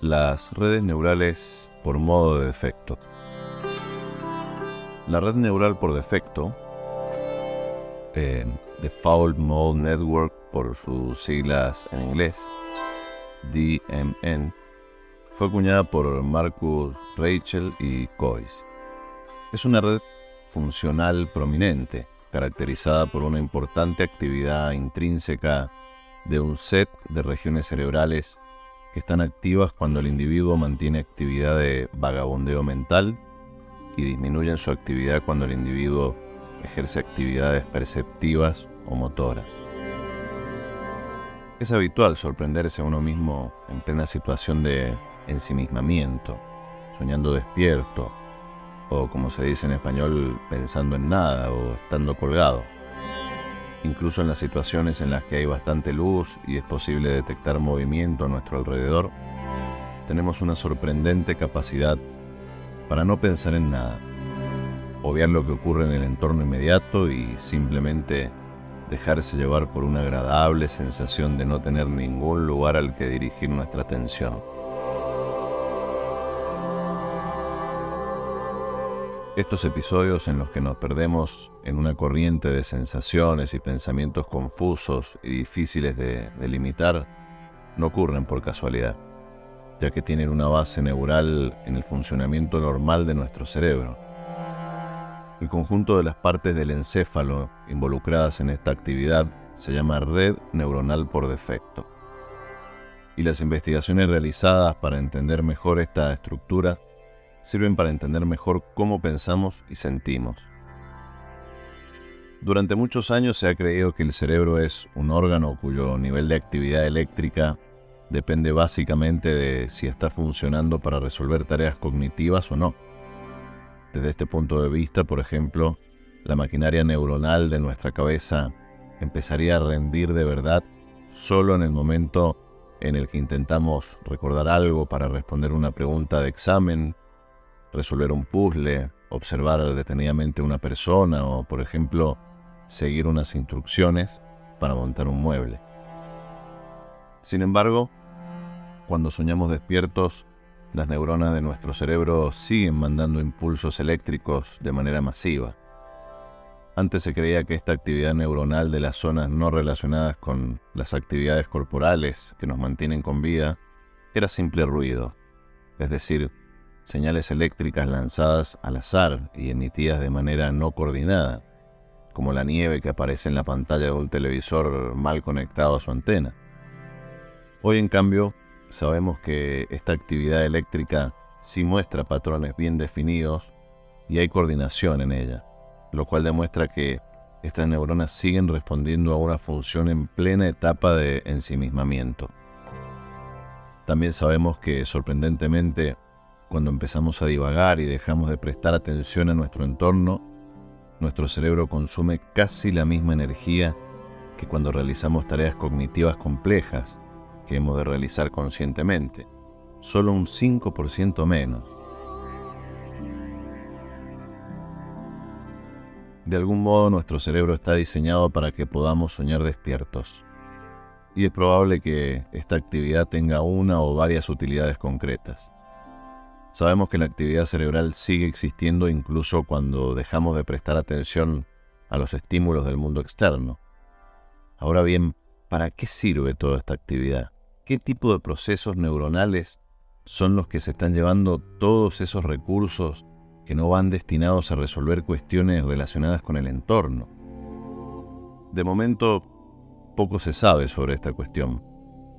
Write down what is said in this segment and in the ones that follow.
Las redes neurales por modo de defecto. La red neural por defecto, Default Mode Network por sus siglas en inglés, DMN, fue acuñada por Marcus Raichle y Coase. Es una red funcional prominente, caracterizada por una importante actividad intrínseca de un set de regiones cerebrales que están activas cuando el individuo mantiene actividad de vagabundeo mental y disminuyen su actividad cuando el individuo ejerce actividades perceptivas o motoras. Es habitual sorprenderse a uno mismo en plena situación de ensimismamiento, soñando despierto, o como se dice en español, pensando en nada o estando colgado. Incluso en las situaciones en las que hay bastante luz y es posible detectar movimiento a nuestro alrededor, tenemos una sorprendente capacidad para no pensar en nada, obviar lo que ocurre en el entorno inmediato y simplemente dejarse llevar por una agradable sensación de no tener ningún lugar al que dirigir nuestra atención. Estos episodios en los que nos perdemos en una corriente de sensaciones y pensamientos confusos y difíciles de delimitar no ocurren por casualidad, ya que tienen una base neural en el funcionamiento normal de nuestro cerebro. El conjunto de las partes del encéfalo involucradas en esta actividad se llama red neuronal por defecto. Y las investigaciones realizadas para entender mejor esta estructura sirven para entender mejor cómo pensamos y sentimos. Durante muchos años se ha creído que el cerebro es un órgano cuyo nivel de actividad eléctrica depende básicamente de si está funcionando para resolver tareas cognitivas o no. Desde este punto de vista, por ejemplo, la maquinaria neuronal de nuestra cabeza empezaría a rendir de verdad solo en el momento en el que intentamos recordar algo para responder una pregunta de examen, resolver un puzzle, observar detenidamente una persona o, por ejemplo, seguir unas instrucciones para montar un mueble. Sin embargo, cuando soñamos despiertos, las neuronas de nuestro cerebro siguen mandando impulsos eléctricos de manera masiva. Antes se creía que esta actividad neuronal de las zonas no relacionadas con las actividades corporales que nos mantienen con vida era simple ruido, es decir, señales eléctricas lanzadas al azar y emitidas de manera no coordinada, como la nieve que aparece en la pantalla de un televisor mal conectado a su antena. Hoy, en cambio, sabemos que esta actividad eléctrica sí muestra patrones bien definidos y hay coordinación en ella, lo cual demuestra que estas neuronas siguen respondiendo a una función en plena etapa de ensimismamiento. También sabemos que, sorprendentemente, cuando empezamos a divagar y dejamos de prestar atención a nuestro entorno, nuestro cerebro consume casi la misma energía que cuando realizamos tareas cognitivas complejas que hemos de realizar conscientemente, solo un 5% menos. De algún modo nuestro cerebro está diseñado para que podamos soñar despiertos, y es probable que esta actividad tenga una o varias utilidades concretas. Sabemos que la actividad cerebral sigue existiendo incluso cuando dejamos de prestar atención a los estímulos del mundo externo. Ahora bien, ¿para qué sirve toda esta actividad? ¿Qué tipo de procesos neuronales son los que se están llevando todos esos recursos que no van destinados a resolver cuestiones relacionadas con el entorno? De momento, poco se sabe sobre esta cuestión,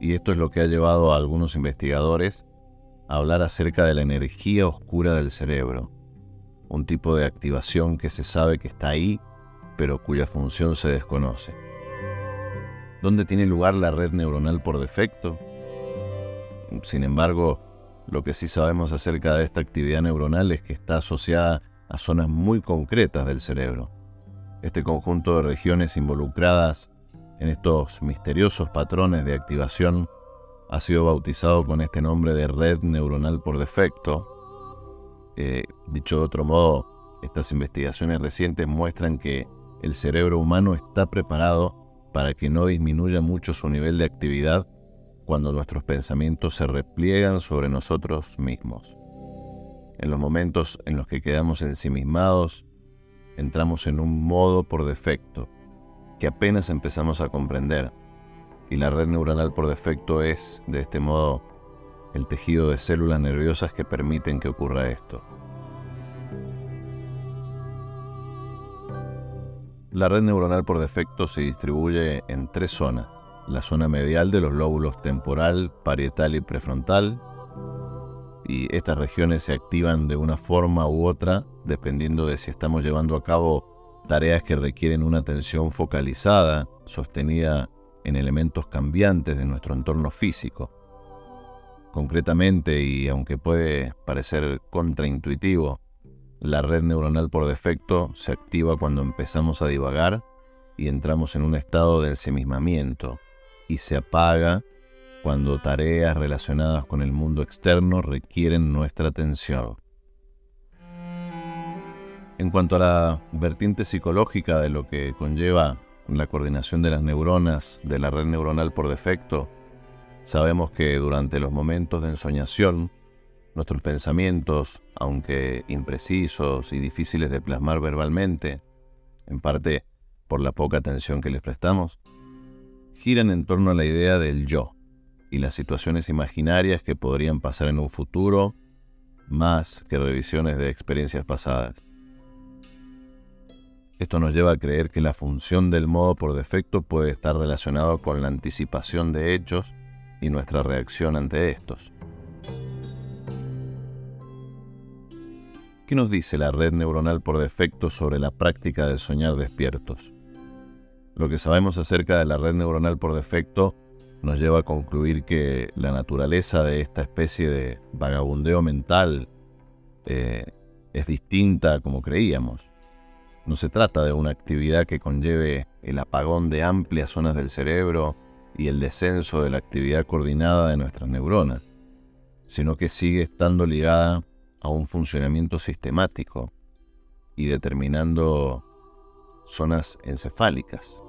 y esto es lo que ha llevado a algunos investigadores a hablar acerca de la energía oscura del cerebro, un tipo de activación que se sabe que está ahí, pero cuya función se desconoce. ¿Dónde tiene lugar la red neuronal por defecto? Sin embargo, lo que sí sabemos acerca de esta actividad neuronal es que está asociada a zonas muy concretas del cerebro. Este conjunto de regiones involucradas en estos misteriosos patrones de activación ha sido bautizado con este nombre de red neuronal por defecto. Dicho de otro modo, estas investigaciones recientes muestran que el cerebro humano está preparado para que no disminuya mucho su nivel de actividad cuando nuestros pensamientos se repliegan sobre nosotros mismos. En los momentos en los que quedamos ensimismados, entramos en un modo por defecto que apenas empezamos a comprender, y la red neuronal por defecto es, de este modo, el tejido de células nerviosas que permiten que ocurra esto. La red neuronal por defecto se distribuye en 3 zonas: la zona medial de los lóbulos temporal, parietal y prefrontal, y estas regiones se activan de una forma u otra dependiendo de si estamos llevando a cabo tareas que requieren una atención focalizada, sostenida en elementos cambiantes de nuestro entorno físico. Concretamente, y aunque puede parecer contraintuitivo, la red neuronal por defecto se activa cuando empezamos a divagar y entramos en un estado de ensimismamiento, y se apaga cuando tareas relacionadas con el mundo externo requieren nuestra atención. En cuanto a la vertiente psicológica de lo que conlleva la coordinación de las neuronas de la red neuronal por defecto, sabemos que durante los momentos de ensoñación, nuestros pensamientos, aunque imprecisos y difíciles de plasmar verbalmente, en parte por la poca atención que les prestamos, giran en torno a la idea del yo y las situaciones imaginarias que podrían pasar en un futuro, más que revisiones de experiencias pasadas. Esto nos lleva a creer que la función del modo por defecto puede estar relacionado con la anticipación de hechos y nuestra reacción ante estos. ¿Qué nos dice la red neuronal por defecto sobre la práctica de soñar despiertos? Lo que sabemos acerca de la red neuronal por defecto nos lleva a concluir que la naturaleza de esta especie de vagabundeo mental es distinta a como creíamos. No se trata de una actividad que conlleve el apagón de amplias zonas del cerebro y el descenso de la actividad coordinada de nuestras neuronas, sino que sigue estando ligada a un funcionamiento sistemático y determinando zonas encefálicas.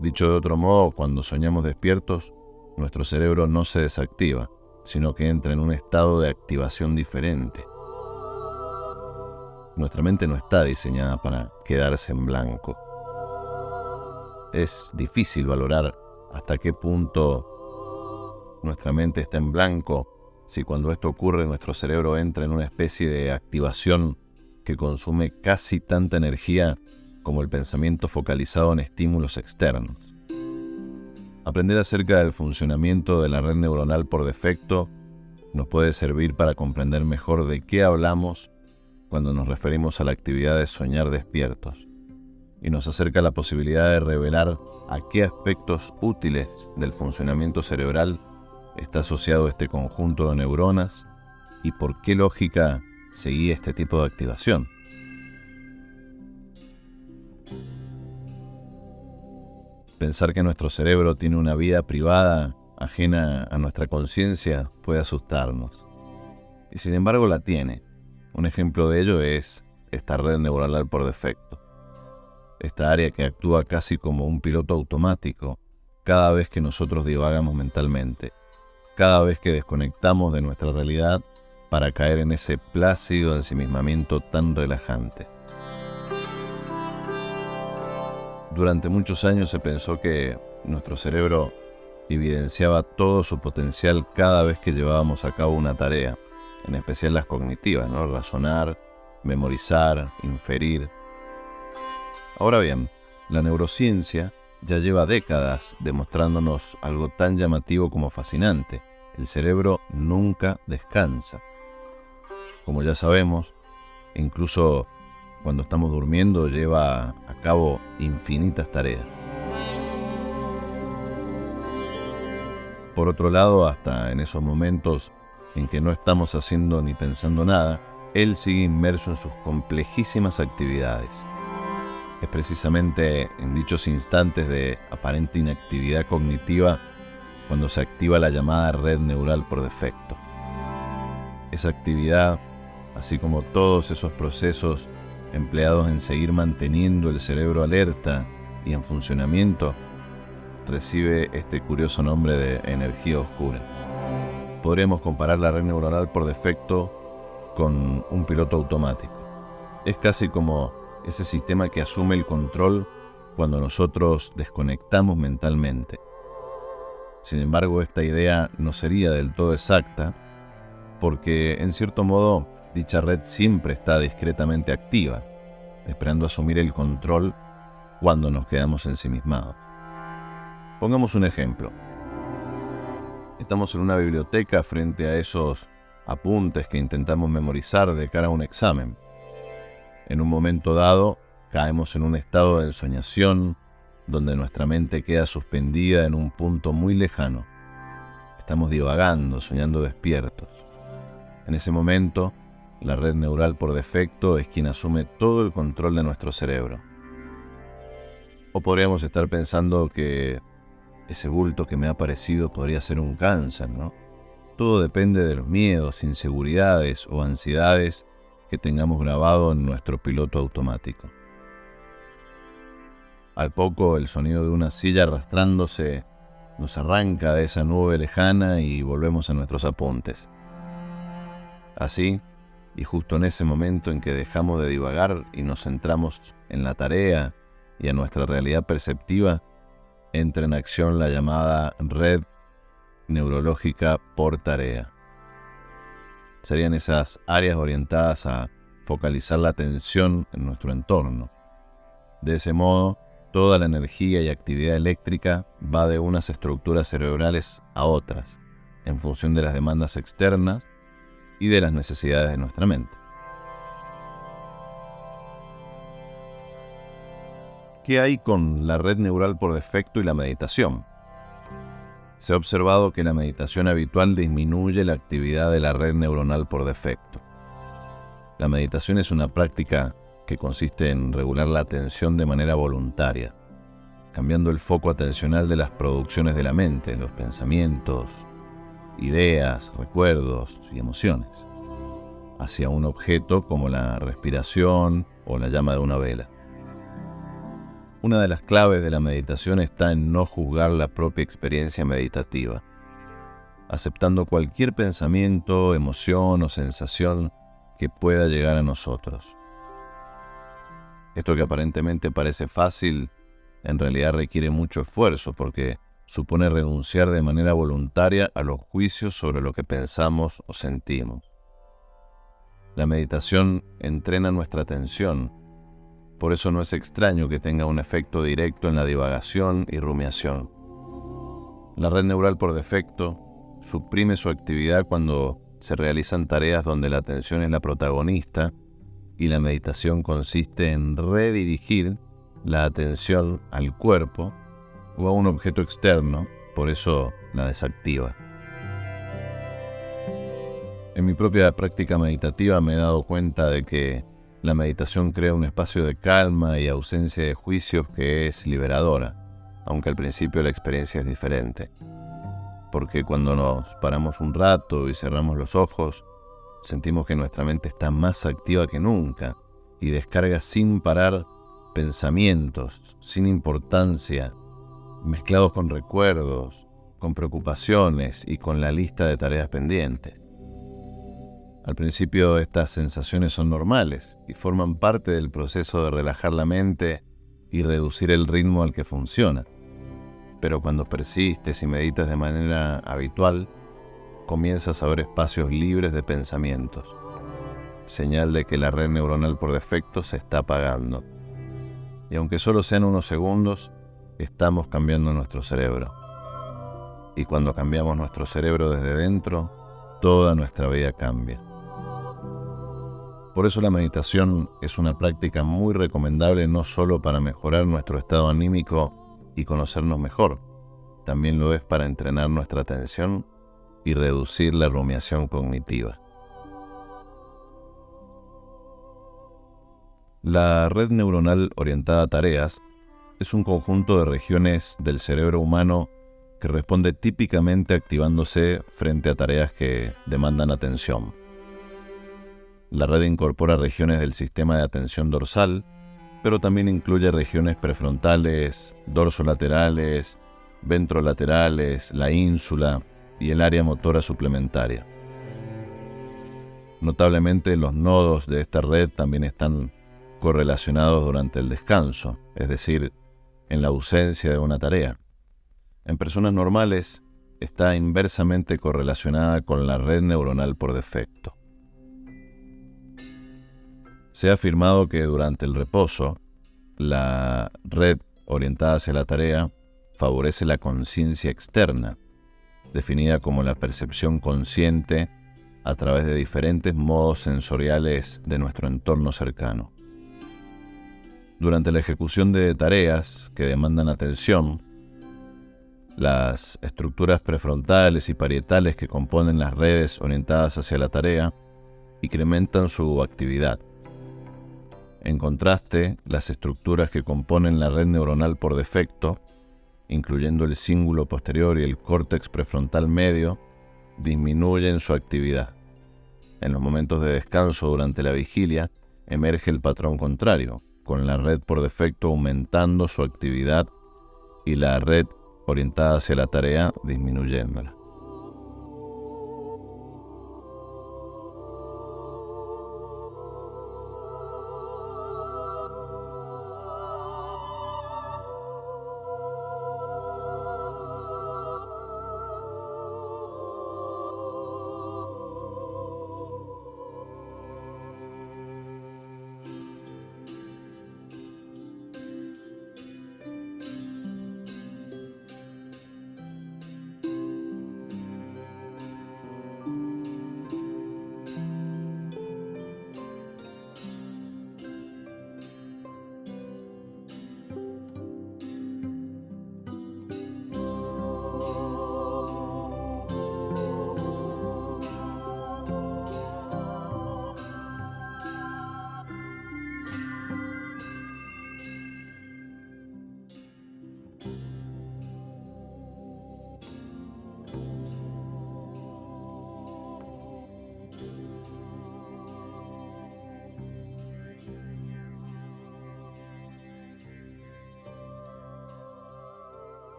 Dicho de otro modo, cuando soñamos despiertos, nuestro cerebro no se desactiva, sino que entra en un estado de activación diferente. Nuestra mente no está diseñada para quedarse en blanco. Es difícil valorar hasta qué punto nuestra mente está en blanco si cuando esto ocurre nuestro cerebro entra en una especie de activación que consume casi tanta energía como el pensamiento focalizado en estímulos externos. Aprender acerca del funcionamiento de la red neuronal por defecto nos puede servir para comprender mejor de qué hablamos cuando nos referimos a la actividad de soñar despiertos, y nos acerca la posibilidad de revelar a qué aspectos útiles del funcionamiento cerebral está asociado este conjunto de neuronas y por qué lógica seguía este tipo de activación. Pensar que nuestro cerebro tiene una vida privada ajena a nuestra conciencia puede asustarnos, y sin embargo la tiene. Un ejemplo de ello es esta red neuronal por defecto, esta área que actúa casi como un piloto automático cada vez que nosotros divagamos mentalmente, cada vez que desconectamos de nuestra realidad para caer en ese plácido ensimismamiento tan relajante. Durante muchos años se pensó que nuestro cerebro evidenciaba todo su potencial cada vez que llevábamos a cabo una tarea, en especial las cognitivas, ¿no? Razonar, memorizar, inferir. Ahora bien, la neurociencia ya lleva décadas demostrándonos algo tan llamativo como fascinante: el cerebro nunca descansa. Como ya sabemos, incluso cuando estamos durmiendo lleva a cabo infinitas tareas. Por otro lado, hasta en esos momentos en que no estamos haciendo ni pensando nada, él sigue inmerso en sus complejísimas actividades. Es precisamente en dichos instantes de aparente inactividad cognitiva cuando se activa la llamada red neural por defecto. Esa actividad, así como todos esos procesos empleados en seguir manteniendo el cerebro alerta y en funcionamiento, recibe este curioso nombre de energía oscura. Podríamos comparar la red neuronal por defecto con un piloto automático. Es casi como ese sistema que asume el control cuando nosotros desconectamos mentalmente. Sin embargo, esta idea no sería del todo exacta, porque en cierto modo dicha red siempre está discretamente activa, esperando asumir el control cuando nos quedamos ensimismados. Pongamos un ejemplo. Estamos en una biblioteca frente a esos apuntes que intentamos memorizar de cara a un examen. En un momento dado, caemos en un estado de ensoñación donde nuestra mente queda suspendida en un punto muy lejano. Estamos divagando, soñando despiertos. En ese momento, la red neural por defecto es quien asume todo el control de nuestro cerebro. O podríamos estar pensando que ese bulto que me ha aparecido podría ser un cáncer, ¿no? Todo depende de los miedos, inseguridades o ansiedades que tengamos grabado en nuestro piloto automático. Al poco, el sonido de una silla arrastrándose nos arranca de esa nube lejana y volvemos a nuestros apuntes. Así, y justo en ese momento en que dejamos de divagar y nos centramos en la tarea y en nuestra realidad perceptiva, entra en acción la llamada red neurológica por tarea. Serían esas áreas orientadas a focalizar la atención en nuestro entorno. De ese modo, toda la energía y actividad eléctrica va de unas estructuras cerebrales a otras, en función de las demandas externas y de las necesidades de nuestra mente. ¿Qué hay con la red neural por defecto y la meditación? Se ha observado que la meditación habitual disminuye la actividad de la red neuronal por defecto. La meditación es una práctica que consiste en regular la atención de manera voluntaria, cambiando el foco atencional de las producciones de la mente, los pensamientos, ideas, recuerdos y emociones, hacia un objeto como la respiración o la llama de una vela. Una de las claves de la meditación está en no juzgar la propia experiencia meditativa, aceptando cualquier pensamiento, emoción o sensación que pueda llegar a nosotros. Esto que aparentemente parece fácil, en realidad requiere mucho esfuerzo porque supone renunciar de manera voluntaria a los juicios sobre lo que pensamos o sentimos. La meditación entrena nuestra atención. Por eso no es extraño que tenga un efecto directo en la divagación y rumiación. La red neural por defecto suprime su actividad cuando se realizan tareas donde la atención es la protagonista y la meditación consiste en redirigir la atención al cuerpo o a un objeto externo, por eso la desactiva. En mi propia práctica meditativa me he dado cuenta de que la meditación crea un espacio de calma y ausencia de juicios que es liberadora, aunque al principio la experiencia es diferente. Porque cuando nos paramos un rato y cerramos los ojos, sentimos que nuestra mente está más activa que nunca y descarga sin parar pensamientos sin importancia, mezclados con recuerdos, con preocupaciones y con la lista de tareas pendientes. Al principio estas sensaciones son normales y forman parte del proceso de relajar la mente y reducir el ritmo al que funciona. Pero cuando persistes y meditas de manera habitual, comienzas a ver espacios libres de pensamientos, señal de que la red neuronal por defecto se está apagando. Y aunque solo sean unos segundos, estamos cambiando nuestro cerebro. Y cuando cambiamos nuestro cerebro desde dentro, toda nuestra vida cambia. Por eso la meditación es una práctica muy recomendable no solo para mejorar nuestro estado anímico y conocernos mejor, también lo es para entrenar nuestra atención y reducir la rumiación cognitiva. La red neuronal orientada a tareas es un conjunto de regiones del cerebro humano que responde típicamente activándose frente a tareas que demandan atención. La red incorpora regiones del sistema de atención dorsal, pero también incluye regiones prefrontales, dorsolaterales ventrolaterales, la ínsula y el área motora suplementaria. Notablemente, los nodos de esta red también están correlacionados durante el descanso, es decir, en la ausencia de una tarea. En personas normales está inversamente correlacionada con la red neuronal por defecto. Se ha afirmado que durante el reposo, la red orientada hacia la tarea favorece la conciencia externa, definida como la percepción consciente a través de diferentes modos sensoriales de nuestro entorno cercano. Durante la ejecución de tareas que demandan atención, las estructuras prefrontales y parietales que componen las redes orientadas hacia la tarea incrementan su actividad. En contraste, las estructuras que componen la red neuronal por defecto, incluyendo el cíngulo posterior y el córtex prefrontal medio, disminuyen su actividad. En los momentos de descanso durante la vigilia, emerge el patrón contrario, con la red por defecto aumentando su actividad y la red orientada hacia la tarea disminuyéndola.